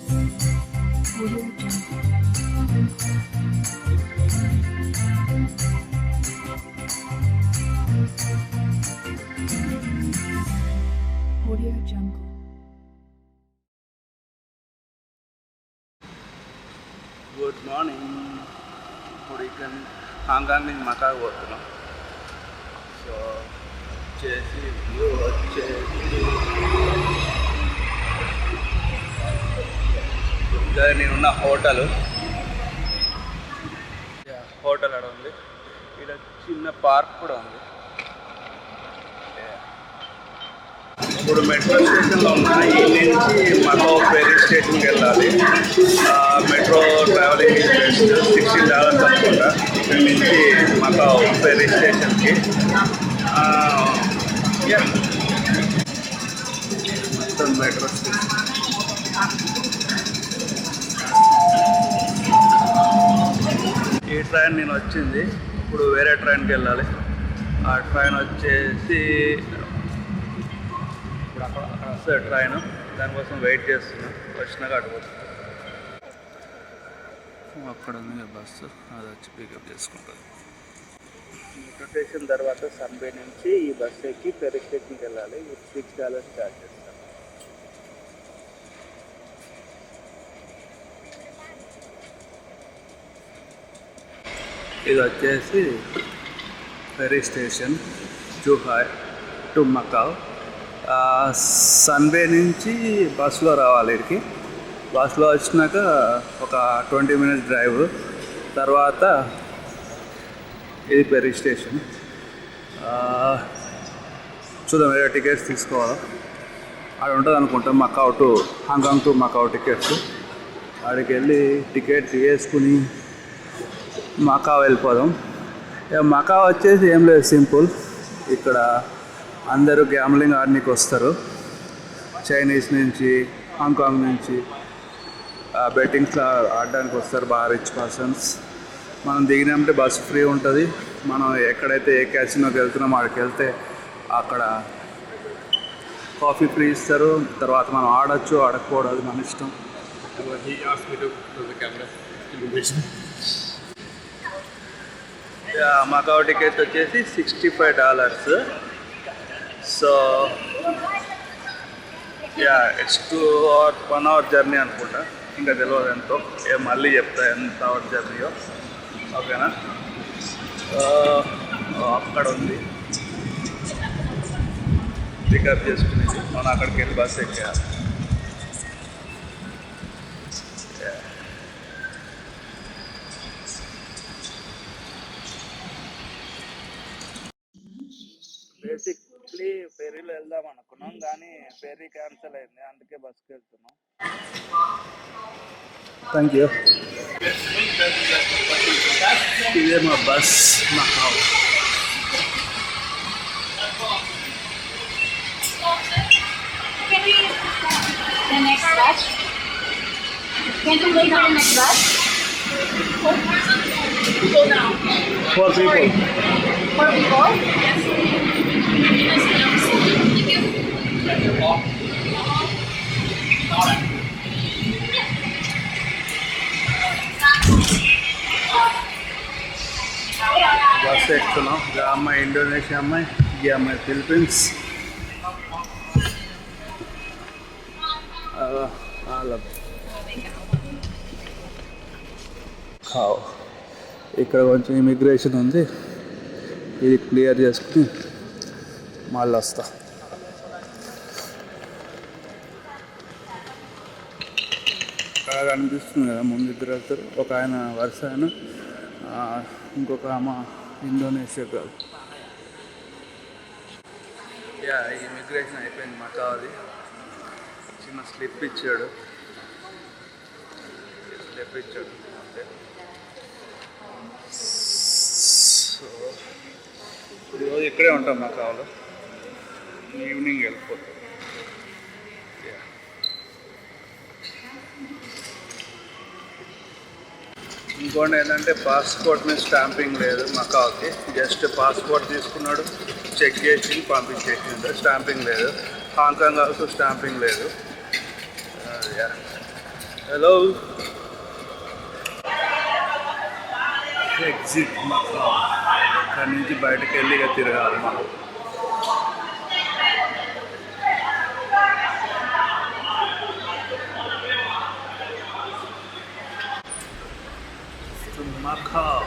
Audio Jungle. Good morning. ఇప్పుడు ఇక్కడ Hong Kong నుంచి మకాకు పోతున్నాం. సో వచ్చేసి వ్యూ వచ్చేసి నేనున్న హోటల్ అక్కడ ఉంది. ఇక్కడ చిన్న పార్క్ కూడా ఉంది. ఇప్పుడు మెట్రో స్టేషన్లో ఉన్నా. ఈ నుంచి మకో ఫెరీ స్టేషన్కి వెళ్ళాలి. మెట్రో ట్రావెలింగ్ బెస్ట్ $16 అనుకుంటా. ఇక్కడ నుంచి మకో ఫెరీ స్టేషన్కి మొత్తం మెట్రో స్టేషన్. ఈ ట్రైన్ నేను వచ్చింది. ఇప్పుడు వేరే ట్రైన్కి వెళ్ళాలి. ఆ ట్రైన్ వచ్చేసి ఇప్పుడు అక్కడ వస్తుంది ట్రైన్. దానికోసం వెయిట్ చేస్తున్నాం. వచ్చినాక అడుగుతుంది. అక్కడ ఉంది బస్సు, అది వచ్చి పికప్ చేసుకుంటుంది. మెట్రో స్టేషన్ తర్వాత సన్బే నుంచి ఈ బస్సు ఎక్కి ఫెరీ స్టేషన్కి వెళ్ళాలి. $6 ఛార్జ్ చేస్తాను. ఇది వచ్చేసి ఫెరీ స్టేషన్ జుహాయ్ టు మకావ్. సన్బే నుంచి బస్సులో రావాలి. ఇక్కడికి బస్సులో వచ్చినాక ఒక 20 minutes డ్రైవ్. తర్వాత ఇది ఫెరీ స్టేషన్. చూద్దాం ఏదో టికెట్స్ తీసుకోవాలా. అది ఉంటుంది అనుకుంటాం. Macau to Hong Kong to Macau tickets. అక్కడికి వెళ్ళి టికెట్ తీసుకుని మకావ్ వెళ్ళిపోదాం. మకావ్ వచ్చేసి ఏం లేదు, సింపుల్. ఇక్కడ అందరూ గ్యామ్లింగ్ ఆడడానికి వస్తారు. చైనీస్ నుంచి, హాంకాంగ్ నుంచి బెట్టింగ్స్ ఆడడానికి వస్తారు. బాగా రిచ్ పర్సన్స్. మనం దిగినామంటే బస్సు ఫ్రీ ఉంటుంది. మనం ఎక్కడైతే ఏ క్యాసినోకి వెళ్తున్నామో అక్కడికి వెళ్తే అక్కడ కాఫీ ఫ్రీ ఇస్తారు. తర్వాత మనం ఆడచ్చు, ఆడకపోవడం అది మన ఇష్టం. మకావ్ టికెట్ వచ్చేసి $65. సో ఇట్స్ 1 hour జర్నీ అనుకుంటా. ఇంకా తెలియదు ఎంతో. మళ్ళీ చెప్తా ఎంత అవర్ జర్నీయో. ఓకేనా. అక్కడ ఉంది పికప్ చేసుకునేది. మనం అక్కడికి వెళ్ళి బస్సు ఎక్కేయాలి. బేసిక్లీ ఫెరీలో వెళ్దాం అనుకున్నాం, కానీ ఫెరీ క్యాన్సిల్ అయింది. అందుకే బస్కి వెళ్తున్నాం. Thank you. ఇదే మా bus Macau. The next bus. Can you wait for the next bus? 4 people. 4 people? Bus ఎక్కుతున్నాం. ఈ అమ్మాయి ఇండోనేషియా అమ్మాయి, ఈ అమ్మాయి ఫిలిపీన్స్. ఇక్కడ కొంచెం ఇమిగ్రేషన్ ఉంది. ఇది క్లియర్ చేసుకుని మళ్ళీ వస్తా. అక్కడ కనిపిస్తుంది కదా ముందు ఇద్దరు వెళ్తారు. ఒక ఆయన వరుస ఆయన, ఇంకొక ఆమె ఇండోనేషియా కాదు. ఇమిగ్రేషన్ అయిపోయింది. మకావ్ది చిన్న స్లిప్ ఇచ్చాడు అంతే. సో ఈరోజు ఇక్కడే ఉంటాం మకావ్లో. ఈవినింగ్ వెళ్ళిపోతాం. ఇంకోటి ఏంటంటే పాస్పోర్ట్ మీద స్టాంపింగ్ లేదు మకావ్కి. జస్ట్ పాస్పోర్ట్ తీసుకున్నాడు, చెక్ చేసి పంపించేసిండు. స్టాంపింగ్ లేదు. హాంకాంగ్ ఆల్సో స్టాంపింగ్ లేదు. Hello, exit Macau. అక్కడి నుంచి బయటకు వెళ్ళి ఇక తిరగాలి మనం. మకావ్.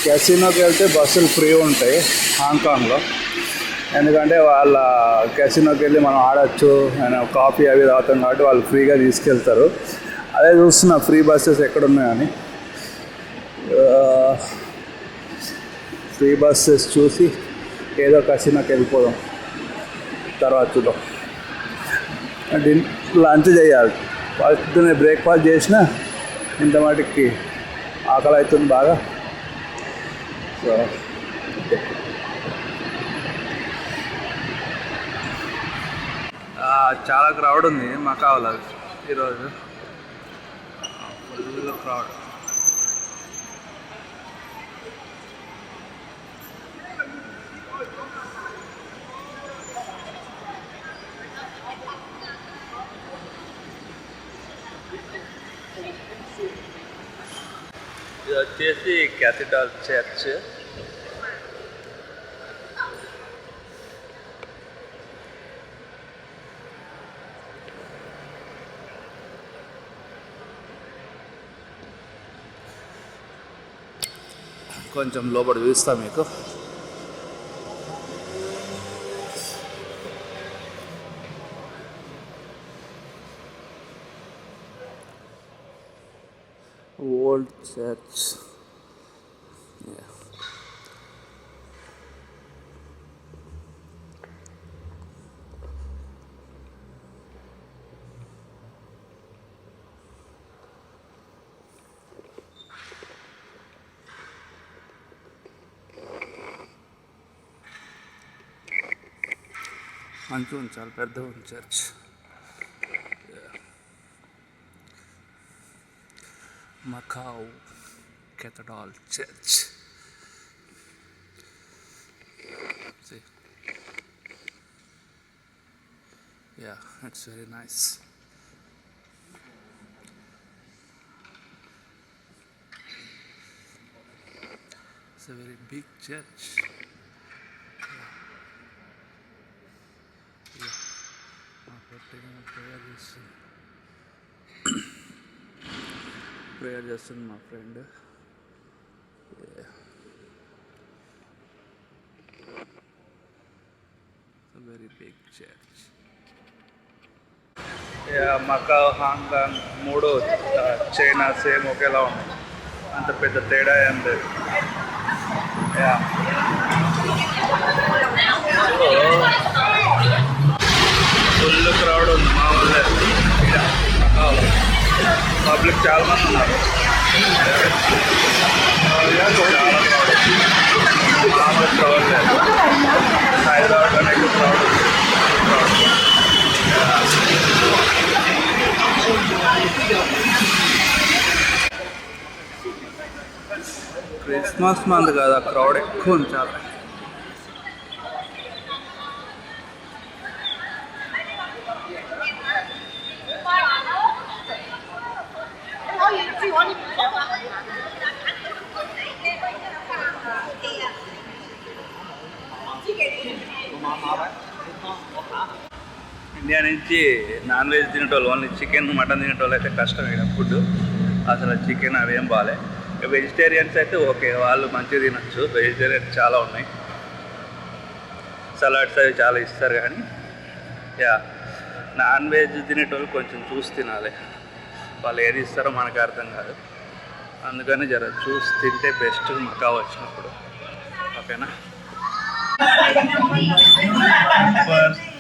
కెసినోకి వెళ్తే బస్సులు ఫ్రీ ఉంటాయి హాంకాంగ్లో. ఎందుకంటే వాళ్ళ కెసినోకి వెళ్ళి మనం ఆడచ్చు, కాఫీ అవి తాగుతాం కాబట్టి వాళ్ళు ఫ్రీగా తీసుకెళ్తారు. అదే చూస్తున్నా ఫ్రీ బస్సెస్ ఎక్కడున్నాయని. ఫ్రీ బస్సెస్ చూసి ఏదో కెసినోకి వెళ్ళిపోదాం, తర్వాత చూద్దాం. లంచ్ చేయాలి. పొద్దున్నే బ్రేక్ఫాస్ట్ చేసిన, ఇంత మటుకి ఆకలి అవుతుంది బాగా. సో చాలా క్రౌడ్ ఉంది మకావ్లో ఈరోజు, ఫుల్ క్రౌడ్. ఇది వచ్చేసి క్యాథీడ్రల్ చర్చ్. కొంచెం లోపల చూస్తా మీకు. Old church. మంచిగా ఉంది, చాలా పెద్ద ఉంది church. Macau Cathedral Church. See, yeah, it's very nice. It's a very big church. Yeah. Prayer చేస్తుంది మా friend. Very big church. Macau, Hong Kong మూడు చైనా సేమ్ ఒకేలా ఉన్నాయి, అంత పెద్ద తేడా ఏం లేదు. ఫుల్ క్రౌడ్ ఉంది మామూలు. పబ్లిక్ చాలా మంది ఉన్నారు, చాలా క్రౌడ్. మామూలు క్రౌడ్ లేదు, హైదరాబాద్లోనే ఎక్కువ క్రౌడ్ ఉంది. క్రిస్మస్ మంత్ కదా, క్రౌడ్ ఎక్కువ ఉంది చాలా. ఇండియా నుంచి నాన్ వెజ్ తినేటోళ్ళు, ఓన్లీ చికెన్ మటన్ తినేటోళ్ళు అయితే కష్టం ఇక్కడ ఫుడ్. అసలు చికెన్ అవేం బాగాలే. వెజిటేరియన్స్ అయితే ఓకే, వాళ్ళు మంచిగా తినచ్చు. వెజిటేరియన్ చాలా ఉన్నాయి, సలాడ్స్ అవి చాలా ఇస్తారు. కానీ నాన్ వెజ్ తినేటోళ్ళు కొంచెం చూసి తినాలి, వాళ్ళు ఏది ఇస్తారో మనకు అర్థం కాదు. అందుకని జర చూసి తింటే బెస్ట్ మకావ్ వచ్చినప్పుడు. ఓకేనా?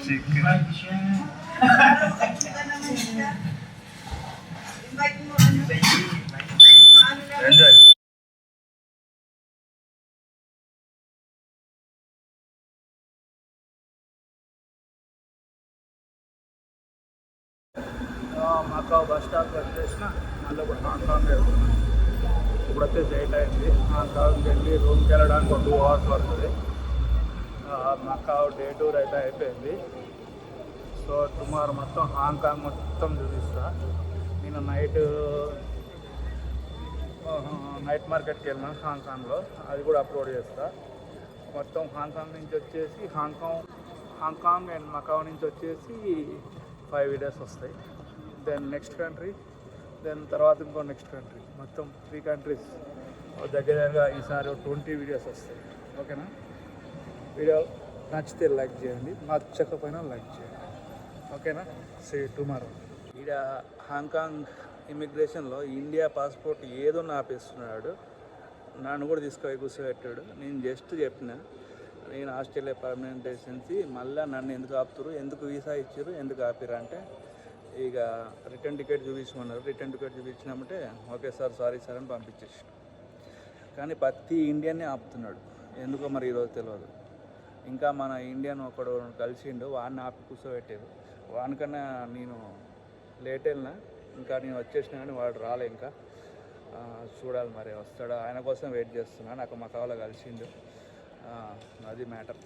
Chicken enjoy. Macau bus stop వచ్చేసిన మళ్ళీ ఇప్పుడు హాంకాంగ్ వెళ్తున్నాను. ఇప్పుడు వచ్చేసి 8 అయింది. హాంకాంగ్కి వెళ్ళి రూమ్కి వెళ్ళడానికి 2 hours పడుతుంది. మకావ్ డే టూర్ అయితే అయిపోయింది. సో టుమారో మొత్తం హాంకాంగ్ మొత్తం చూపిస్తా. నేను నైట్ మార్కెట్కి వెళ్ళినా హాంకాంగ్లో, అది కూడా అప్లోడ్ చేస్తా. మొత్తం హాంకాంగ్ నుంచి వచ్చేసి హాంకాంగ్ అండ్ మకావ్ నుంచి వచ్చేసి 5 వీడియోస్ వస్తాయి. దెన్ నెక్స్ట్ కంట్రీ, దెన్ తర్వాత ఇంకో నెక్స్ట్ కంట్రీ, మొత్తం 3 కంట్రీస్ దగ్గరగా ఈసారి 20 వీడియోస్ వస్తాయి. ఓకేనా? వీడియో నచ్చితే లైక్ చేయండి, నచ్చకపోయినా లైక్ చేయండి. ఓకేనా? See tomorrow. ఈడ హాంకాంగ్ ఇమిగ్రేషన్లో ఇండియా పాస్పోర్ట్ ఏదో ఆపేస్తున్నాడు. నన్ను కూడా తీసుకొని కూర్చోబెట్టాడు. నేను జస్ట్ చెప్పిన నేను ఆస్ట్రేలియా పర్మనెంట్ రెసిడెన్సీ, మళ్ళీ నన్ను ఎందుకు ఆపుతారు, ఎందుకు వీసా ఇచ్చారు, ఎందుకు ఆపిరు అంటే ఇక రిటర్న్ టికెట్ చూపించమన్నారు. రిటర్న్ టికెట్ చూపించినామంటే ఓకే సార్, సారీ సార్ అని పంపించేసి. కానీ ప్రతి ఇండియన్నే ఆపుతున్నాడు, ఎందుకో మరి ఈరోజు తెలియదు. ఇంకా మన ఇండియన్ ఒకడు కలిసిండు, వాడిని ఆపి కూర్చోబెట్టారు. వానికన్నా నేను లేట్ వెళ్ళినా, ఇంకా నేను వచ్చేసినా కానీ వాడు రాలే. ఇంకా చూడాలి మరి వస్తాడా, ఆయన కోసం వెయిట్ చేస్తున్నా. నాకు మకావలో కలిసిండు, అది మ్యాటర్.